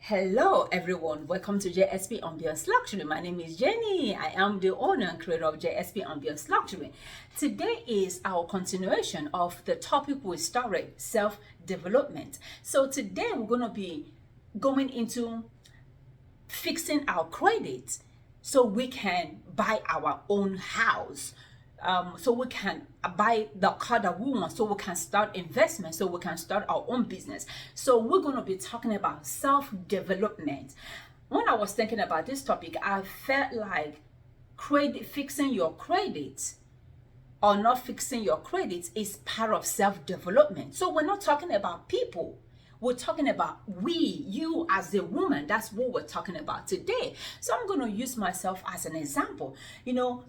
Hello everyone, welcome to JSP Ambience Luxury. My name is Jenny. I am the owner and creator of JSP Ambience Luxury. Today is our continuation of the topic we started, self-development. So today we're going to be going into fixing our credit so we can buy our own house. So we can buy the car that we want, so we can start investment, so we can start our own business. So we're going to be talking about self-development. When I was thinking about this topic, I felt like fixing your credit or not fixing your credit is part of self-development. So we're not talking about people. We're talking about you as a woman. That's what we're talking about today. So I'm going to use myself as an example.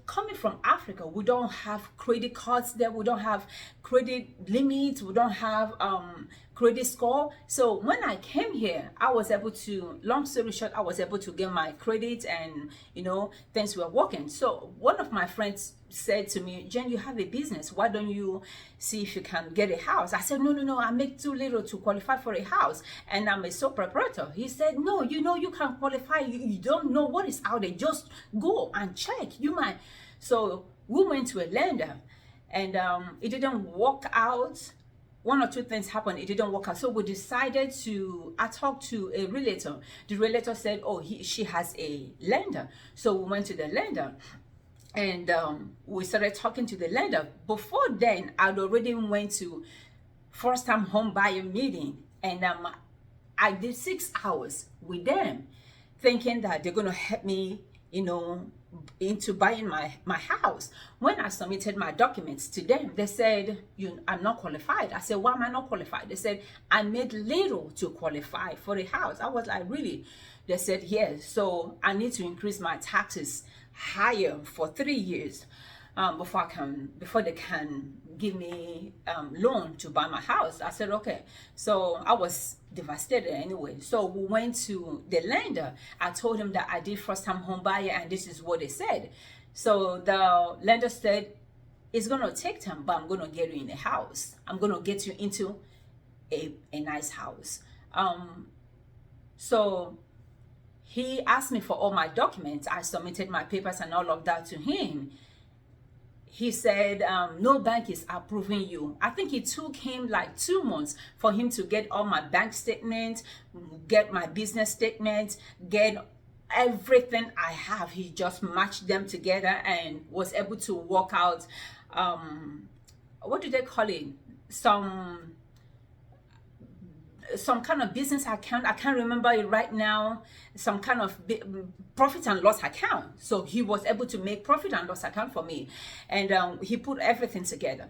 Coming from Africa, we don't have credit cards there. We don't have credit limits. We don't have credit score. So when I came here, I was able to, long story short, I was able to get my credit and, things were working. So one of my friends said to me, Jen, you have a business. Why don't you see if you can get a house? I said, no, I make too little to qualify for a house. And I'm a sole proprietor. He said, no, you can qualify. You don't know what is out there. Just go and check. You might. So we went to a lender and it didn't work out. One or two things happened, it didn't work out. So we decided I talked to a realtor. The realtor said, she has a lender. So we went to the lender and we started talking to the lender. Before then, I'd already went to first time home buyer meeting and I did 6 hours with them thinking that they're going to help me, into buying my house. When I submitted my documents to them, they said, I'm not qualified. I said, why am I not qualified? They said, I made little to qualify for a house. I was like, really? They said, yes. So I need to increase my taxes higher for 3 years before they can give me loan to buy my house. I said, okay. So I was devastated anyway. So we went to the lender. I told him that I did first time home buyer and this is what they said. So the lender said, it's going to take time, but I'm going to get you in a house. I'm going to get you into a nice house. So he asked me for all my documents. I submitted my papers and all of that to him. He said, no bank is approving you. I think it took him like 2 months for him to get all my bank statements, get my business statements, get everything I have. He just matched them together and was able to work out, what do they call it? Some kind of business account. I can't remember it right now. Some kind of profit and loss account. So he was able to make profit and loss account for me, and he put everything together.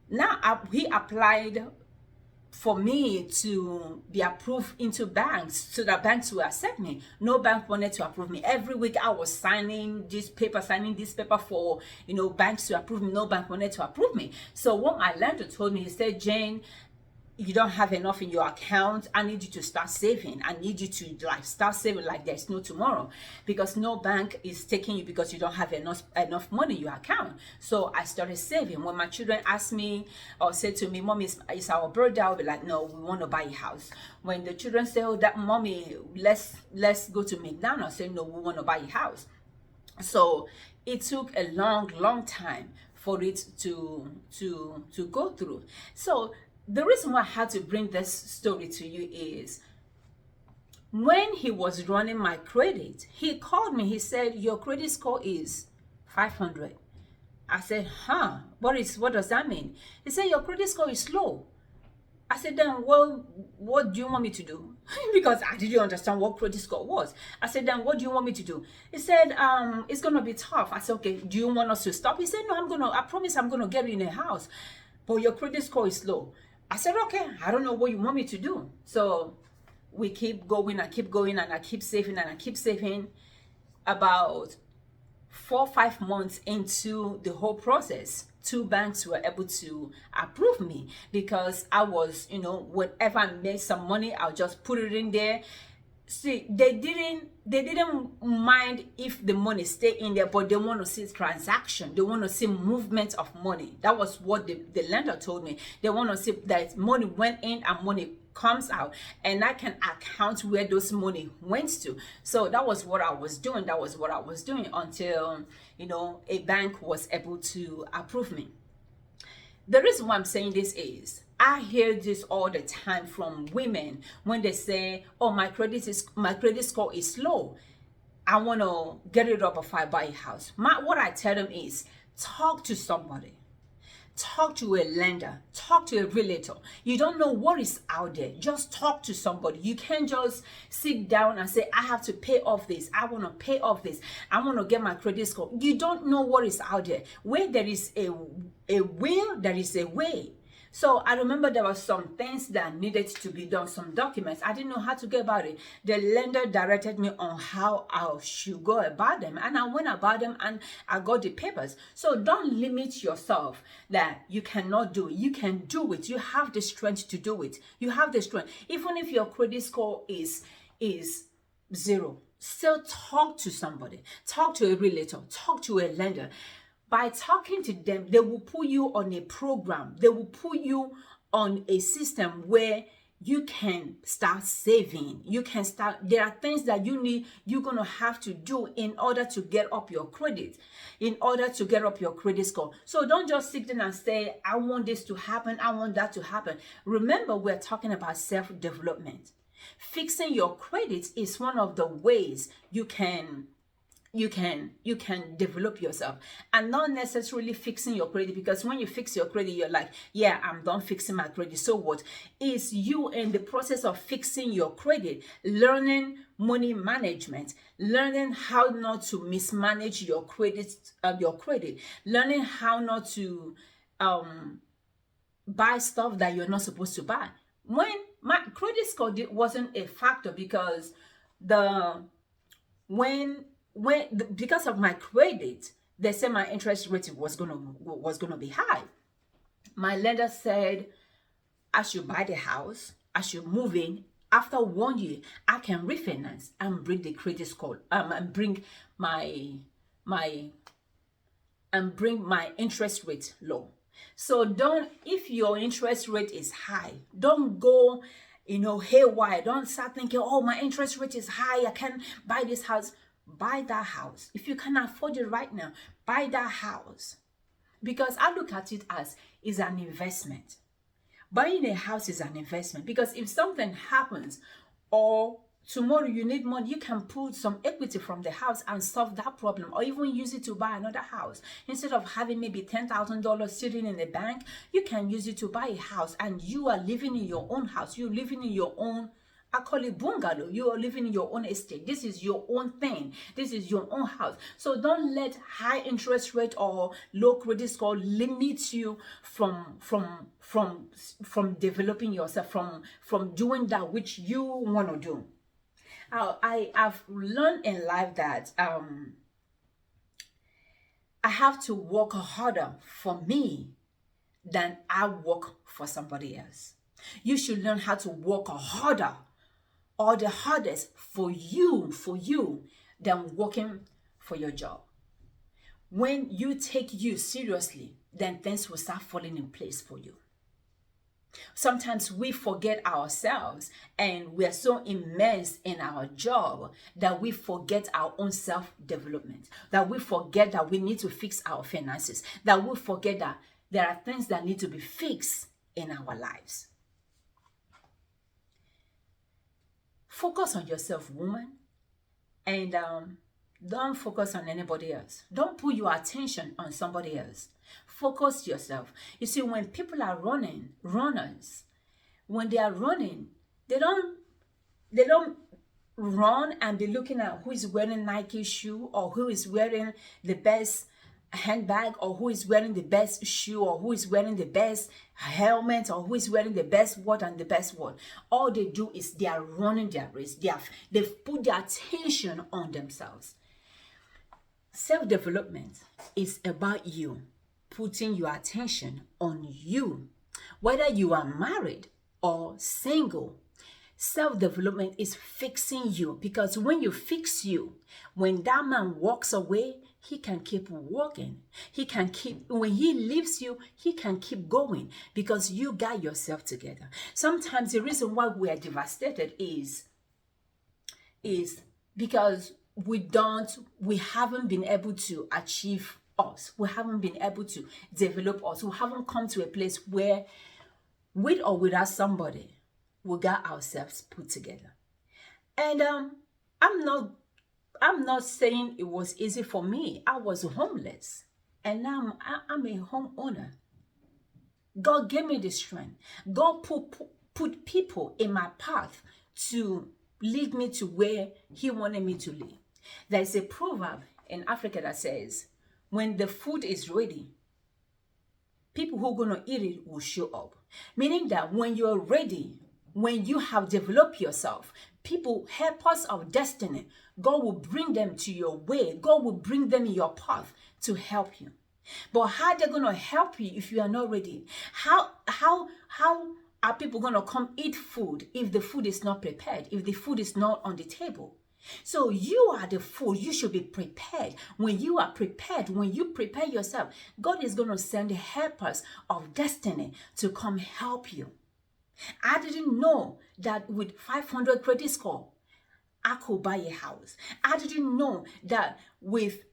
Now he applied for me to be approved into banks so that banks will accept me. No bank wanted to approve me. Every week I was signing this paper for banks to approve me. No bank wanted to approve me. So what my lender told me, he said, Jane, you don't have enough in your account. I need you to start saving. I need you to start saving like there's no tomorrow, because no bank is taking you because you don't have enough money in your account. So I started saving. When my children ask me or say to me, Mommy, it's our birthday, I'll be like, no, we want to buy a house. When the children say, oh, that Mommy, let's go to McDonald's, I say, no, we want to buy a house. So it took a long time for it to go through. So the reason why I had to bring this story to you is when he was running my credit, he called me. He said, your credit score is 500. I said, what does that mean? He said, your credit score is low. I said, then, well, what do you want me to do? Because I didn't understand what credit score was. I said, then what do you want me to do? He said, it's going to be tough. I said, okay, do you want us to stop? He said, no, I promise I'm going to get you in a house, but your credit score is low. I said, okay, I don't know what you want me to do. So we keep going, and I keep saving. About 4 or 5 months into the whole process, 2 banks were able to approve me because I was, whenever I made some money, I'll just put it in there. see, they didn't mind if the money stay in there, but they want to see transaction, they want to see movement of money. That was what the lender told me. They want to see that money went in and money comes out, and I can account where those money went to. So that was what I was doing. Until a bank was able to approve me. The reason why I'm saying this is I hear this all the time from women when they say, "Oh, my credit score is low. I want to get it up before I buy a house." What I tell them is, talk to somebody. Talk to a lender, talk to a realtor. You don't know what is out there. Just talk to somebody. You can't just sit down and say, "I have to pay off this. I want to pay off this. I want to get my credit score." You don't know what is out there. Where there is a will, there is a way. So I remember there were some things that needed to be done, some documents. I didn't know how to go about it. The lender directed me on how I should go about them. And I went about them and I got the papers. So don't limit yourself that you cannot do it. You can do it. You have the strength to do it. You have the strength. Even if your credit score is zero, still talk to somebody. Talk to a realtor. Talk to a lender. By talking to them, they will put you on a program. They will put you on a system where you can start saving. You can start. There are things that you're going to have to do in order to get up your credit, in order to get up your credit score. So don't just sit there and say, "I want this to happen. I want that to happen." Remember, we're talking about self-development. Fixing your credit is one of the ways you can develop yourself, and not necessarily fixing your credit, because when you fix your credit, you're like, "Yeah, I'm done fixing my credit." So what? Is you in the process of fixing your credit, learning money management, learning how not to mismanage your credit, learning how not to buy stuff that you're not supposed to buy. When my credit score wasn't a factor, because because of my credit, they said my interest rate was gonna be high. My lender said I should buy the house, I should move in. After 1 year, I can refinance and bring the credit score and bring my interest rate low. So if your interest rate is high, don't go haywire. Don't start thinking, "Oh, my interest rate is high, I can't buy this house." Buy that house. If you can afford it right now, buy that house. Because I look at it as is an investment. Buying a house is an investment, because if something happens or tomorrow you need money, you can pull some equity from the house and solve that problem, or even use it to buy another house. Instead of having maybe $10,000 sitting in the bank, you can use it to buy a house, and you are living in your own house. You're living in your own, I call it bungalow. You are living in your own estate. This is your own thing. This is your own house. So don't let high interest rate or low credit score limit you from developing yourself, from doing that which you want to do. I've learned in life that I have to work harder for me than I work for somebody else. You should learn how to work harder, or the hardest for you than working for your job. When you take you seriously, then things will start falling in place for you. Sometimes we forget ourselves, and we are so immersed in our job that we forget our own self-development, that we forget that we need to fix our finances, that we forget that there are things that need to be fixed in our lives. Focus on yourself, woman, and don't focus on anybody else. Don't put your attention on somebody else. Focus yourself. You see, when people are runners, when they are running, they don't run and be looking at who is wearing Nike shoe, or who is wearing the best handbag, or who is wearing the best shoe, or who is wearing the best helmet, or who is wearing the best what and the best what. All they do is they are running their race. They've put their attention on themselves. Self-development is about you putting your attention on you. Whether you are married or single, Self-development is fixing you, because when you fix you, when that man walks away, he can keep walking. He can keep, when he leaves you, he can keep going because you got yourself together. Sometimes the reason why we are devastated is because we haven't been able to achieve us. We haven't been able to develop us. We haven't come to a place where, with or without somebody, we got ourselves put together. And I'm not saying it was easy for me. I was homeless, and now I'm a homeowner. God gave me the strength. God put people in my path to lead me to where He wanted me to live. There's a proverb in Africa that says, when the food is ready, people who are going to eat it will show up. Meaning that when you're ready, when you have developed yourself, people, helpers of destiny, God will bring them to your way. God will bring them in your path to help you. But how they're going to help you if you are not ready? How are people going to come eat food if the food is not prepared, if the food is not on the table? So you are the food. You should be prepared. When you are prepared, when you prepare yourself, God is going to send helpers of destiny to come help you. I didn't know that with 500 credit score, I could buy a house. I didn't know that with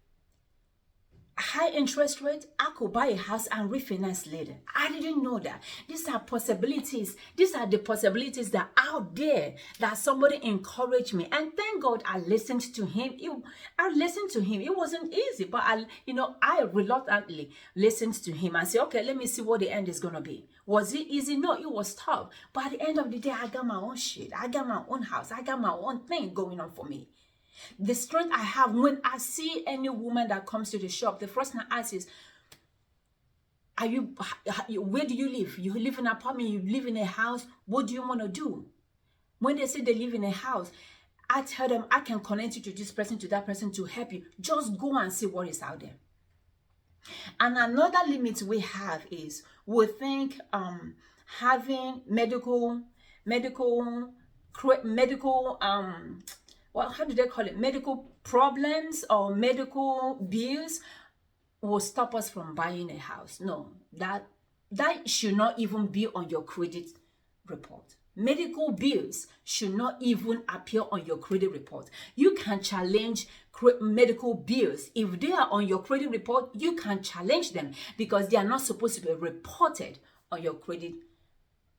high interest rate, I could buy a house and refinance later. I didn't know that. These are possibilities. These are the possibilities that are out there that somebody encouraged me. And thank God I listened to him. I listened to him. It wasn't easy, but I reluctantly listened to him and said, okay, let me see what the end is going to be. Was it easy? No, it was tough. But at the end of the day, I got my own shit. I got my own house. I got my own thing going on for me. The strength I have when I see any woman that comes to the shop, the first thing I ask is, where do you live? You live in an apartment, you live in a house, what do you want to do? When they say they live in a house, I tell them I can connect you to this person, to that person to help you. Just go and see what is out there. And another limit we have is we think having medical how do they call it? Medical problems or medical bills will stop us from buying a house. No, that should not even be on your credit report. Medical bills should not even appear on your credit report. You can challenge medical bills. If they are on your credit report, you can challenge them because they are not supposed to be reported on your credit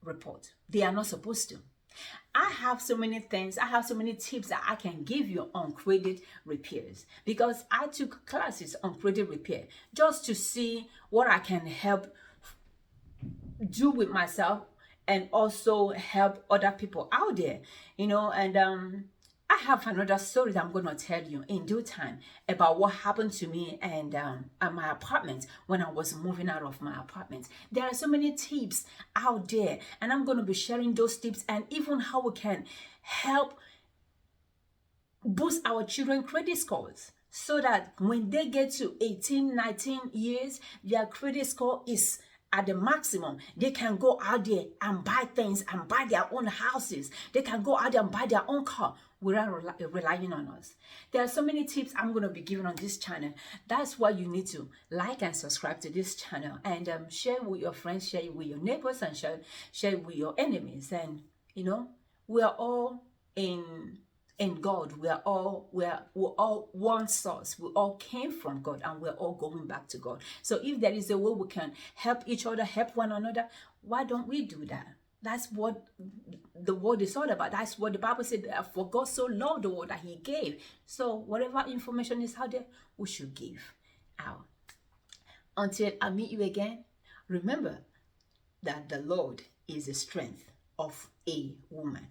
report. They are not supposed to. I have so many things, I have so many tips that I can give you on credit repairs because I took classes on credit repair just to see what I can help do with myself and also help other people out there, and I have another story that I'm going to tell you in due time about what happened to me and at my apartment when I was moving out of my apartment. There are so many tips out there, and I'm going to be sharing those tips and even how we can help boost our children's credit scores so that when they get to 18, 19 years, their credit score is at the maximum. They can go out there and buy things and buy their own houses. They can go out there and buy their own car without relying on us. There are so many tips I'm going to be giving on this channel. That's why you need to like and subscribe to this channel and share it with your friends, share it with your neighbors, and share it with your enemies. And we are all in God. We're all one source. We all came from God, and we're all going back to God. So if there is a way we can help each other, help one another, why don't we do that? That's what the word is all about. That's what the Bible said. For God so loved the world that He gave. So whatever information is out there, we should give out. Until I meet you again, remember that the Lord is the strength of a woman.